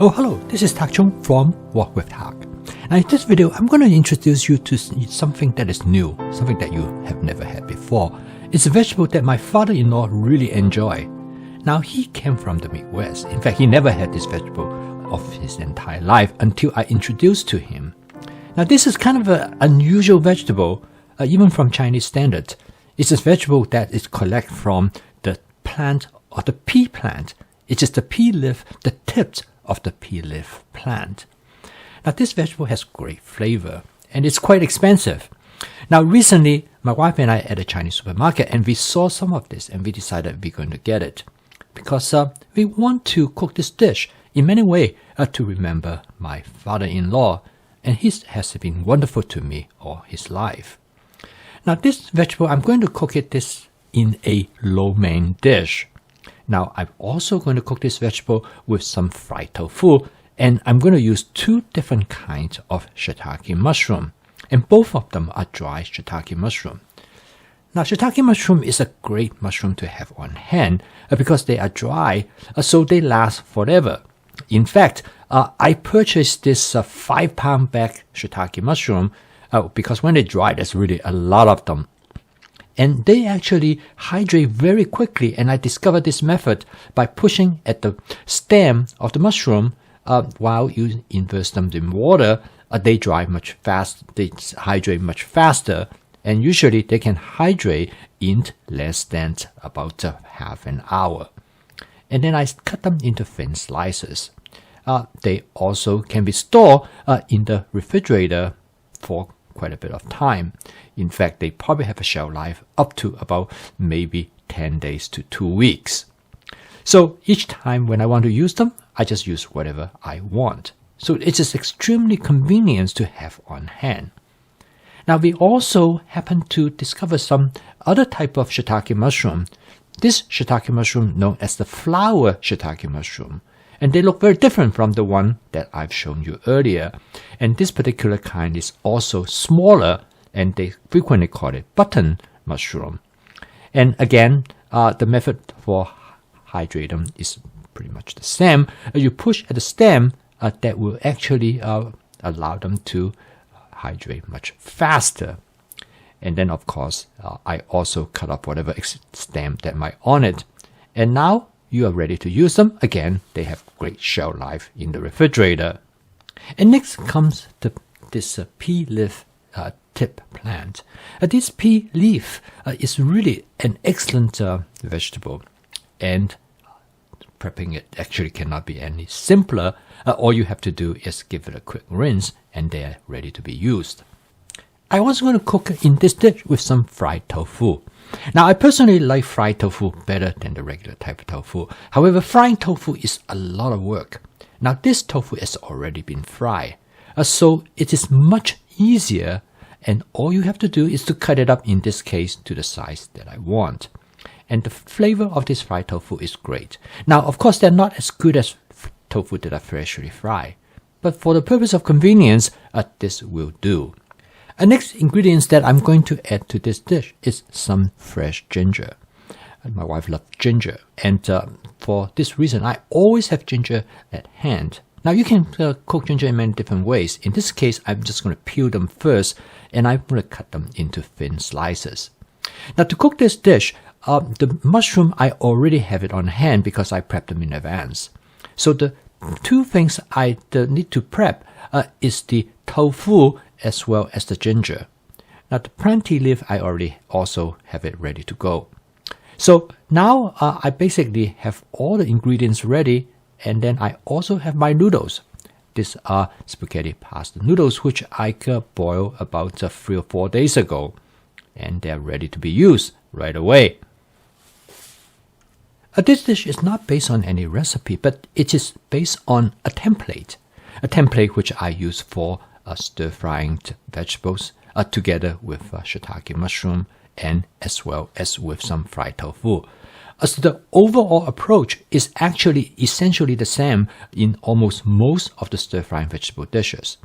Oh, hello, this is Tak Chung from Walk with Tak. Now in this video, I'm going to introduce you to something that is new, something that you have never had before. It's a vegetable that my father-in-law really enjoy. Now he came from the Midwest. In fact, he never had this vegetable of his entire life until I introduced to him. Now this is kind of an unusual vegetable, even from Chinese standards. It's a vegetable that is collected from the plant or the pea plant. It is the pea leaf, the tips of the pea leaf plant. Now this vegetable has great flavor and it's quite expensive. Now recently, my wife and I at a Chinese supermarket and we saw some of this and we decided we're going to get it because we want to cook this dish in many ways to remember my father-in-law, and he has been wonderful to me all his life. Now this vegetable, I'm going to cook this in a lo mein dish. Now I'm also going to cook this vegetable with some fried tofu, and I'm going to use two different kinds of shiitake mushroom, and both of them are dry shiitake mushroom. Now shiitake mushroom is a great mushroom to have on hand because they are dry, so they last forever. In fact, I purchased this 5-pound bag shiitake mushroom because when they dry, there's really a lot of them. And they actually hydrate very quickly, and I discovered this method by pushing at the stem of the mushroom while you immerse them in water. They dry much faster, they hydrate much faster, and usually they can hydrate in less than about half an hour. And then I cut them into thin slices. They also can be stored in the refrigerator for quite a bit of time. In fact, they probably have a shelf life up to about maybe 10 days to 2 weeks. So each time when I want to use them, I just use whatever I want. So it is extremely convenient to have on hand. Now we also happen to discover some other type of shiitake mushroom. This shiitake mushroom known as the flower shiitake mushroom. And they look very different from the one that I've shown you earlier. And this particular kind is also smaller, and they frequently call it button mushroom. And again, the method for hydrate them is pretty much the same. You push at the stem, that will actually allow them to hydrate much faster. And then, of course, I also cut off whatever stem that might on it. And now you are ready to use them. Again, they have great shelf life in the refrigerator. And next comes this pea leaf tip plant. This pea leaf is really an excellent vegetable, and prepping it actually cannot be any simpler. All you have to do is give it a quick rinse and they are ready to be used. I was going to cook in this dish with some fried tofu. Now, I personally like fried tofu better than the regular type of tofu. However, frying tofu is a lot of work. Now, this tofu has already been fried, so it is much easier, and all you have to do is to cut it up, in this case, to the size that I want. And the flavor of this fried tofu is great. Now, of course, they're not as good as tofu that are freshly fried, but for the purpose of convenience, this will do. Next ingredients that I'm going to add to this dish is some fresh ginger. My wife loves ginger, and for this reason, I always have ginger at hand. Now you can cook ginger in many different ways. In this case, I'm just going to peel them first, and I'm going to cut them into thin slices. Now to cook this dish, the mushroom, I already have it on hand because I prepped them in advance. So the two things I need to prep is the tofu as well as the ginger. Now the pea leaf, I already also have it ready to go. So now I basically have all the ingredients ready, and then I also have my noodles. These are spaghetti pasta noodles, which I boiled about 3 or 4 days ago, and they're ready to be used right away. This dish is not based on any recipe, but it is based on a template which I use for stir-frying vegetables together with shiitake mushroom and as well as with some fried tofu. So the overall approach is actually essentially the same in almost most of the stir-frying vegetable dishes.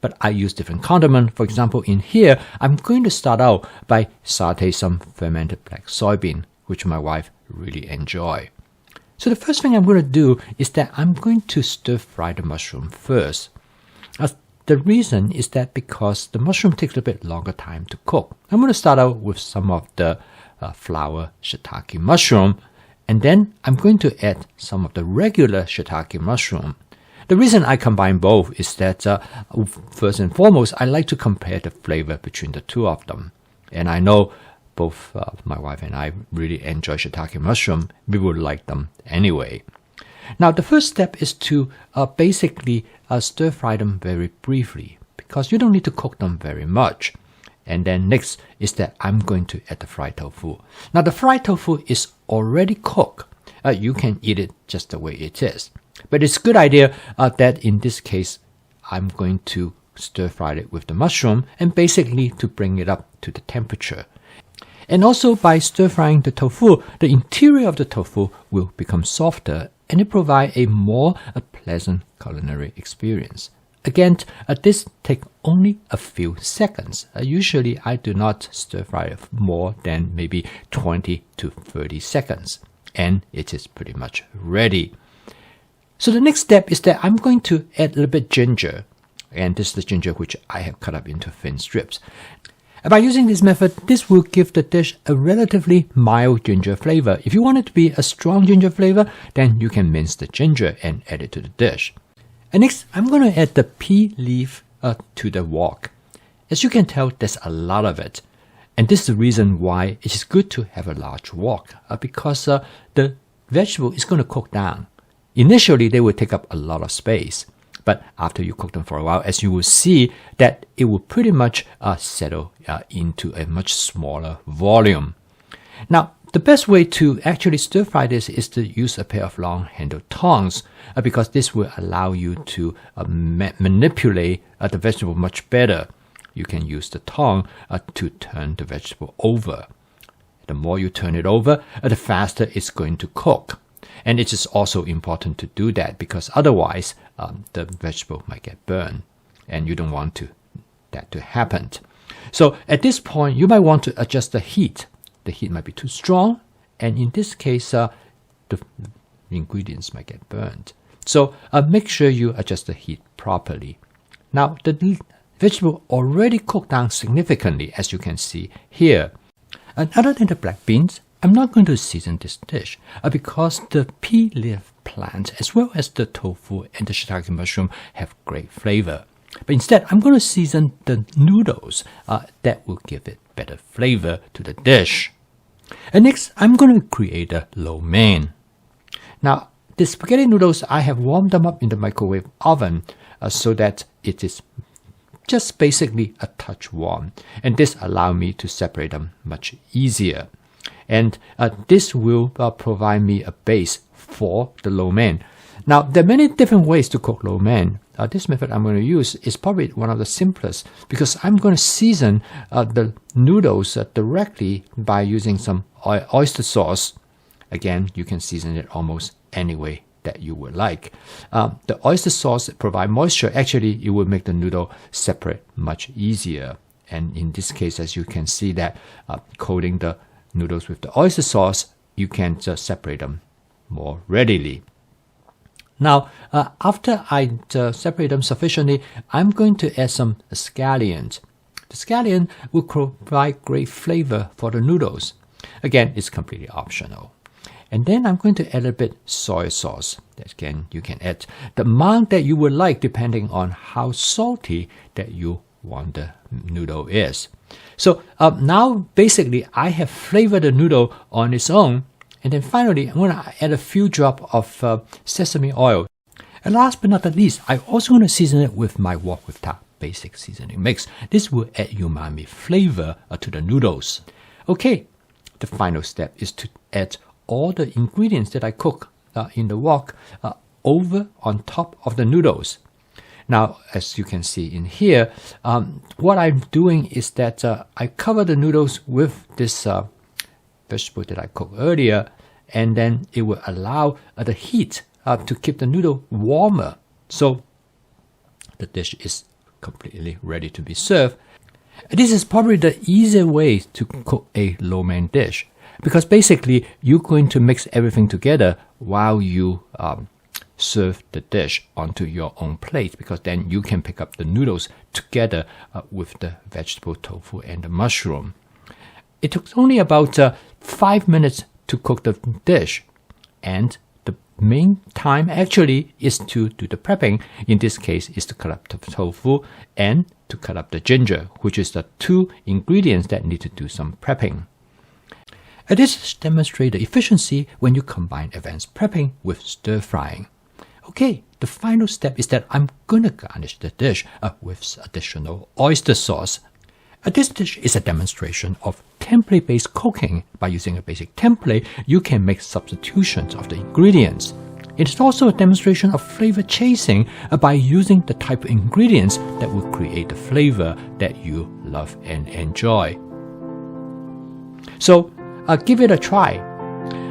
But I use different condiments. For example, in here, I'm going to start out by saute some fermented black soybean, which my wife really enjoy. So the first thing I'm going to do is that I'm going to stir fry the mushroom first. The reason is that because the mushroom takes a bit longer time to cook. I'm going to start out with some of the flower shiitake mushroom, and then I'm going to add some of the regular shiitake mushroom. The reason I combine both is that first and foremost, I like to compare the flavor between the two of them. And I know both my wife and I really enjoy shiitake mushroom. We would like them anyway. Now, the first step is to basically stir fry them very briefly, because you don't need to cook them very much. And then next is that I'm going to add the fried tofu. Now, the fried tofu is already cooked. You can eat it just the way it is. But it's a good idea that in this case, I'm going to stir fry it with the mushroom and basically to bring it up to the temperature. And also by stir frying the tofu, the interior of the tofu will become softer and it provides a more pleasant culinary experience. Again, this takes only a few seconds. Usually I do not stir fry it more than maybe 20 to 30 seconds. And it is pretty much ready. So the next step is that I'm going to add a little bit ginger. And this is the ginger which I have cut up into thin strips. And by using this method, this will give the dish a relatively mild ginger flavor. If you want it to be a strong ginger flavor, then you can mince the ginger and add it to the dish. And next, I'm going to add the pea leaf to the wok. As you can tell, there's a lot of it. And this is the reason why it is good to have a large wok, because the vegetable is going to cook down. Initially, they will take up a lot of space. But after you cook them for a while, as you will see, that it will pretty much settle into a much smaller volume. Now, the best way to actually stir fry this is to use a pair of long-handled tongs, because this will allow you to manipulate the vegetable much better. You can use the tongue to turn the vegetable over. The more you turn it over, the faster it's going to cook. And it is also important to do that because otherwise the vegetable might get burned and you don't want that to happen. So at this point, you might want to adjust the heat. The heat might be too strong, and in this case, the ingredients might get burned. So make sure you adjust the heat properly. Now, the vegetable already cooked down significantly, as you can see here. And other than the black beans, I'm not going to season this dish because the pea leaf plant as well as the tofu and the shiitake mushroom have great flavor. But instead, I'm going to season the noodles that will give it better flavor to the dish. And next, I'm going to create a lo mein. Now, the spaghetti noodles, I have warmed them up in the microwave oven so that it is just basically a touch warm. And this allows me to separate them much easier. And this will provide me a base for the lo mein. Now, there are many different ways to cook lo mein. This method I'm going to use is probably one of the simplest because I'm going to season the noodles directly by using some oyster sauce. Again, you can season it almost any way that you would like. The oyster sauce provides moisture. Actually, it will make the noodle separate much easier. And in this case, as you can see that coating the noodles with the oyster sauce, you can just separate them more readily. Now, after I separate them sufficiently, I'm going to add some scallions. The scallion will provide great flavor for the noodles. Again, it's completely optional. And then I'm going to add a bit soy sauce. Again, you can add the amount that you would like depending on how salty that you want the noodle is. So now basically I have flavored the noodle on its own. And then finally, I'm going to add a few drops of sesame oil. And last but not the least, I'm also going to season it with my wok with tart basic seasoning mix. This will add umami flavor to the noodles. Okay, the final step is to add all the ingredients that I cook in the wok over on top of the noodles. Now, as you can see in here, what I'm doing is that I cover the noodles with this vegetable that I cooked earlier, and then it will allow the heat to keep the noodle warmer. So the dish is completely ready to be served. This is probably the easier way to cook a lo mein dish, because basically you're going to mix everything together while you serve the dish onto your own plate, because then you can pick up the noodles together with the vegetable tofu and the mushroom. It took only about 5 minutes to cook the dish, and the main time actually is to do the prepping. In this case, is to cut up the tofu and to cut up the ginger, which is the two ingredients that need to do some prepping. This demonstrates the efficiency when you combine advanced prepping with stir frying. Okay, the final step is that I'm gonna garnish the dish with additional oyster sauce. This dish is a demonstration of template-based cooking. By using a basic template, you can make substitutions of the ingredients. It is also a demonstration of flavor chasing by using the type of ingredients that will create the flavor that you love and enjoy. So, give it a try.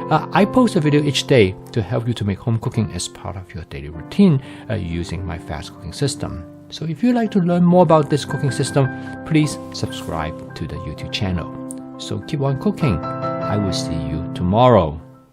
I post a video each day to help you to make home cooking as part of your daily routine using my fast cooking system. So if you'd like to learn more about this cooking system, please subscribe to the YouTube channel. So keep on cooking. I will see you tomorrow.